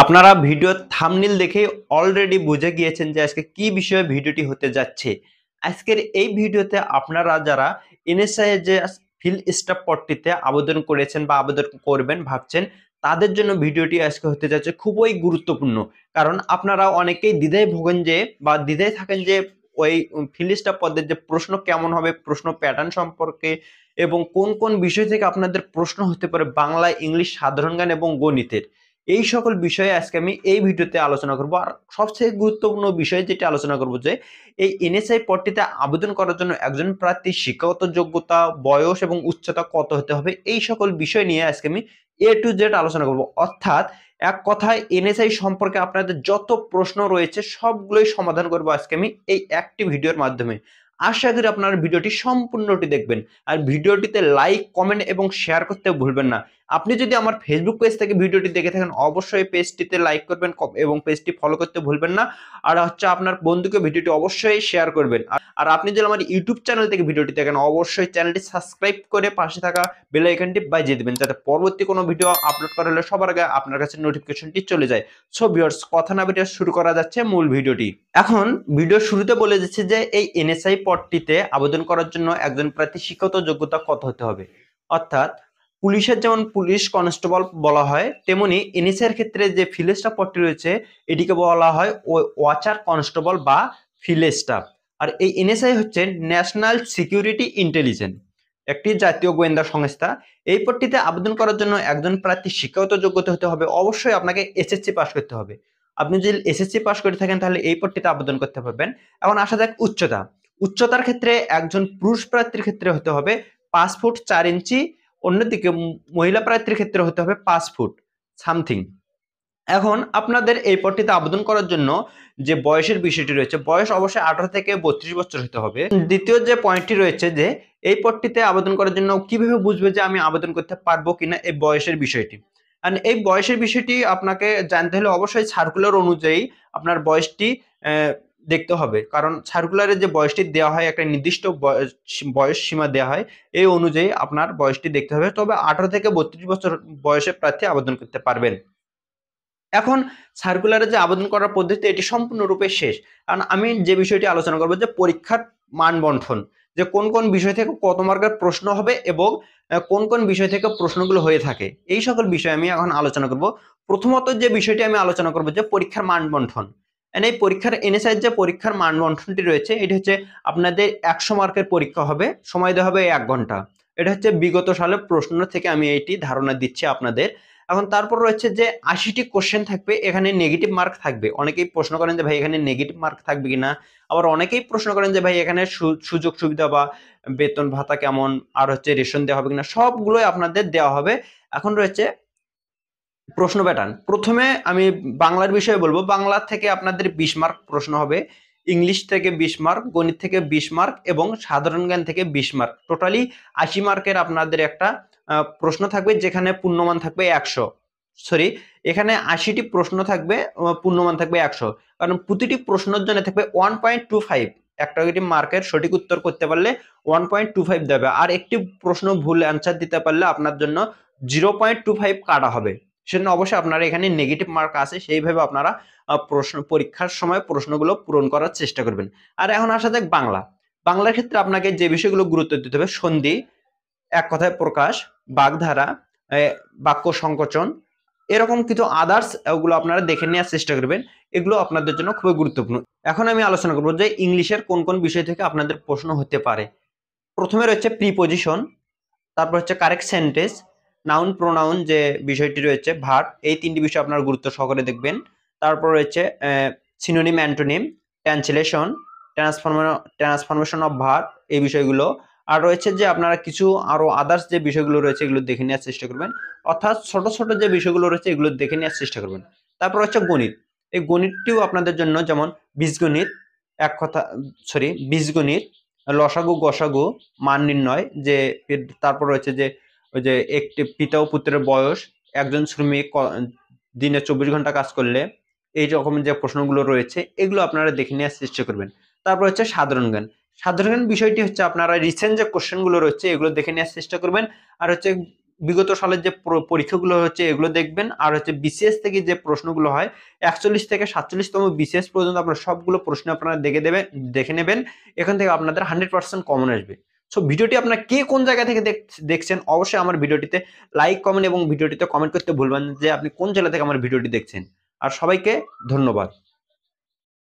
আপনারা ভিডিওর থাম্বনেল দেখে অলরেডি বুঝে গিয়েছেন যে আজকে কি বিষয়ে ভিডিওটি হতে যাচ্ছে। আজকের এই ভিডিওতে আপনারা যারা এনএসআই এর যে ফিল্ড স্টাফ পদটিতে আবেদন করেছেন বা আবেদন করবেন ভাবছেন, তাদের জন্য ভিডিওটি আজকে হতে যাচ্ছে খুবই গুরুত্বপূর্ণ। কারণ আপনারা অনেকেই দ্বিধায় ভোগেন যে বা দ্বিধায় থাকেন যে ওই ফিল্ড স্টাফ পদের যে প্রশ্ন কেমন হবে, প্রশ্ন প্যাটার্ন সম্পর্কে এবং কোন কোন বিষয় থেকে আপনাদের প্রশ্ন হতে পারে বাংলা, ইংলিশ, সাধারণ জ্ঞান এবং গণিতের। এই সকল বিষয়ে আজকে আমি এই ভিডিওতে আলোচনা করব। আর সবচেয়ে গুরুত্বপূর্ণ বিষয় যেটা আলোচনা করব যে এই এনএসআই পদটিতে আবেদন করার জন্য একজন প্রার্থীর শিক্ষাগত যোগ্যতা, বয়স এবং উচ্চতা কত হতে হবে, এই সকল বিষয় নিয়ে আজকে আমি এ টু জেড আলোচনা করব। অর্থাৎ এক কথায় এনএসআই সম্পর্কে আপনাদের যত প্রশ্ন রয়েছে সবগুলোই সমাধান করব আজকে আমি এই একটি ভিডিওর মাধ্যমে। আশা করি আপনারা ভিডিওটি সম্পূর্ণটি দেখবেন। আর ভিডিওটিতে লাইক, কমেন্ট এবং শেয়ার করতে ভুলবেন না। আপনি যদি আমার ফেসবুক পেজ থেকে ভিডিওটি দেখে থাকেন, অবশ্যই পেজটিতে লাইক করবেন এবং পেজটি ফলো করতে ভুলবেন না। আর হচ্ছে আপনার বন্ধুকে ভিডিওটি অবশ্যই শেয়ার করবেন। আর আপনি যদি আমার ইউটিউব চ্যানেল থেকে ভিডিওটি দেখেন, অবশ্যই চ্যানেলটি সাবস্ক্রাইব করে পাশে থাকা বেল আইকনটি বাজিয়ে দিবেন, যাতে পরবর্তী কোনো ভিডিও আপলোড করা হলে সবার আগে আপনার কাছে নোটিফিকেশনটি চলে যায়। সো ভিউয়ার্স, কথা না বেরিয়ে শুরু করা যাচ্ছে মূল ভিডিওটি। এখন ভিডিও শুরুতে বলে দিচ্ছি যে এই এনএসআই পদটিতে আবেদন করার জন্য একজন প্রার্থী শিক্ষাগত যোগ্যতা কত হতে হবে। অর্থাৎ পুলিশের যেমন পুলিশ কনস্টেবল বলা হয়, তেমনি এনএসআই এর ক্ষেত্রে যে ফিল্ড স্টাফ পদটি রয়েছে এটিকে বলা হয় ওয়াচার কনস্টেবল বা ফিল্ড স্টাফ। আর এই এনএসআই হচ্ছে ন্যাশনাল সিকিউরিটি ইন্টেলিজেন্স, একটি জাতীয় গোয়েন্দা সংস্থা। এই পদটিতে আবেদন করার জন্য একজন প্রার্থী শিক্ষাগত যোগ্যতা হতে হবে, অবশ্যই আপনাকে এসএসসি পাস করতে হবে। আপনি যদি এসএসসি পাস করে থাকেন তাহলে এই পদটিতে আবেদন করতে পারবেন। এখন আসা যাক উচ্চতা। উচ্চতার ক্ষেত্রে একজন পুরুষ প্রার্থীর ক্ষেত্রে হতে হবে 5 ফুট 4 ইঞ্চি, অন্যদিকে মহিলা প্রার্থীর ক্ষেত্রে হতে হবে 5 ফুট সামথিং। এখন আপনাদের এই পদটিতে আবেদন করার জন্য যে বয়সের বিষয়টি রয়েছে, বয়স অবশ্যই 18 থেকে 32 বছর হতে হবে। দ্বিতীয় যে পয়েন্টটি রয়েছে যে এই পদটিতে আবেদন করার জন্য কিভাবে বুঝবে যে আমি আবেদন করতে পারবো কিনা, এই বয়সের বিষয়টি। আর এই বয়সের বিষয়টি আপনাকে জানতে হলে অবশ্যই সার্কুলার অনুযায়ী আপনার বয়সটি দেখতে হবে। কারণ সার্কুলারে যে বয়সটি দেওয়া হয়, একটা নির্দিষ্ট বয়স সীমা দেওয়া হয়, এই অনুযায়ী আপনার বয়সটি দেখতে হবে। তবে 18 থেকে 32 বছর বয়সের প্রার্থী আবেদন করতে পারবেন। এখন সার্কুলারে যে আবেদন করার পদ্ধতি এটি সম্পূর্ণরূপে শেষ। কারণ আমি যে বিষয়টি আলোচনা করব যে পরীক্ষার মান বন্টন, যে কোন কোন বিষয় থেকে কত মার্কের প্রশ্ন হবে এবং কোন কোন বিষয় থেকে প্রশ্নগুলো হয়ে থাকে, এই সকল বিষয় আমি এখন আলোচনা করব। প্রথমত যে বিষয়টি আমি আলোচনা করব যে পরীক্ষার মান বন্টন। এই পরীক্ষার এনএসআই যে পরীক্ষার মান বন্টনটি রয়েছে, এটি হচ্ছে আপনাদের 100 মার্কের পরীক্ষা হবে, সময় দেওয়া হবে 1 ঘন্টা। এটা হচ্ছে বিগত সালের প্রশ্ন থেকে আমি এইটি ধারণা দিচ্ছি আপনাদের। এখন তারপর রয়েছে যে 80টি কোশ্চেন থাকবে, এখানে নেগেটিভ মার্ক থাকবে। অনেকেই প্রশ্ন করেন যে ভাই এখানে নেগেটিভ মার্ক থাকবে কিনা, আবার অনেকেই প্রশ্ন করেন যে ভাই এখানে সুযোগ সুবিধা বা বেতন ভাতা কেমন, আর হচ্ছে রেশন দেওয়া হবে কিনা, সবগুলোই আপনাদের দেওয়া হবে। এখন রয়েছে প্রশ্ন প্যাটার্ন। প্রথমে আমি বাংলার বিষয়ে বলবো। বাংলা থেকে আপনাদের 20 মার্ক প্রশ্ন হবে, ইংলিশ থেকে 20 মার্ক, গণিত থেকে 20 মার্ক এবং সাধারণ জ্ঞান থেকে 20 মার্ক। টোটালি 80 মার্কের আপনাদের একটা প্রশ্ন থাকবে, যেখানে পূর্ণমান থাকবে 100। সরি, এখানে 80টি প্রশ্ন থাকবে, পূর্ণমান থাকবে 100। কারণ প্রতিটি প্রশ্নের জন্য থাকবে 1.25। একটা মার্কের সঠিক উত্তর করতে পারলে 1.25 দেবে, আর একটি প্রশ্ন ভুল অ্যান্সার দিতে পারলে আপনার জন্য 0.25 কাটা হবে। সেজন্য অবশ্যই আপনারা এখানে নেগেটিভ মার্ক আছে, সেইভাবে আপনারা প্রশ্ন পরীক্ষার সময় প্রশ্নগুলো পূরণ করার চেষ্টা করবেন। আর এখন আসা যাক বাংলা। বাংলার ক্ষেত্রে আপনাকে যে বিষয়গুলো গুরুত্ব দিতে হবে: সন্ধি, এক কথায় প্রকাশ, বাগধারা, বাক্য সংকোচন, এরকম কিছু আদার্স, ওগুলো আপনারা দেখে নেওয়ার চেষ্টা করবেন। এগুলো আপনাদের জন্য খুবই গুরুত্বপূর্ণ। এখন আমি আলোচনা করবো যে ইংলিশের কোন কোন বিষয় থেকে আপনাদের প্রশ্ন হতে পারে। প্রথমে রয়েছে প্রিপজিশন, তারপর হচ্ছে কারেক্ট সেন্টেন্স, নাউন প্রোনাউন যে বিষয়টি রয়েছে, ভার্ব, এই 3টি বিষয় আপনার গুরুত্ব সহকারে দেখবেন। তারপর রয়েছে synonym, antonym, translation, transformation of verb, এই বিষয়গুলো। আর রয়েছে যে আপনারা কিছু আরো আদার্স যে বিষয়গুলো রয়েছে এগুলো দেখে নেওয়ার চেষ্টা করবেন। অর্থাৎ ছোট ছোট যে বিষয়গুলো রয়েছে এগুলো দেখে নেওয়ার চেষ্টা করবেন। তারপর হচ্ছে গণিত। এই গণিতটিও আপনাদের জন্য, যেমন বীজগণিত, বীজগণিত, লসাগু, গসাগু, মান নির্ণয়, যে তারপর রয়েছে যে ওই যে একটি পিতা ও পুত্রের বয়স, একজন শ্রমিক দিনে 24 ঘন্টা কাজ করলে, এই রকম যে প্রশ্নগুলো রয়েছে এগুলো আপনারা দেখে নেওয়ার চেষ্টা করবেন। তারপর হচ্ছে সাধারণ জ্ঞান। সাধারণ জ্ঞান বিষয়টি হচ্ছে আপনারা রিসেন্ট যে কোশ্চেনগুলো রয়েছে এগুলো দেখে নেওয়ার চেষ্টা করবেন। আর হচ্ছে বিগত সালের যে পরীক্ষাগুলো হচ্ছে এগুলো দেখবেন, আর হচ্ছে বিসিএস থেকে যে প্রশ্নগুলো হয় 41 থেকে 47তম বিসিএস পর্যন্ত আপনার সবগুলো প্রশ্ন আপনারা দেখে নেবেন। এখান থেকে আপনাদের 100% কমন আসবে। সো ভিডিওটি আপনারা কে কোন জায়গা থেকে দেখছেন অবশ্যই আমার ভিডিওটিতে লাইক কমেন্ট এবং ভিডিওটিতে কমেন্ট করতে ভুলবেন না যে আপনি কোন জেলা থেকে আমার ভিডিওটি দেখছেন। আর সবাইকে ধন্যবাদ।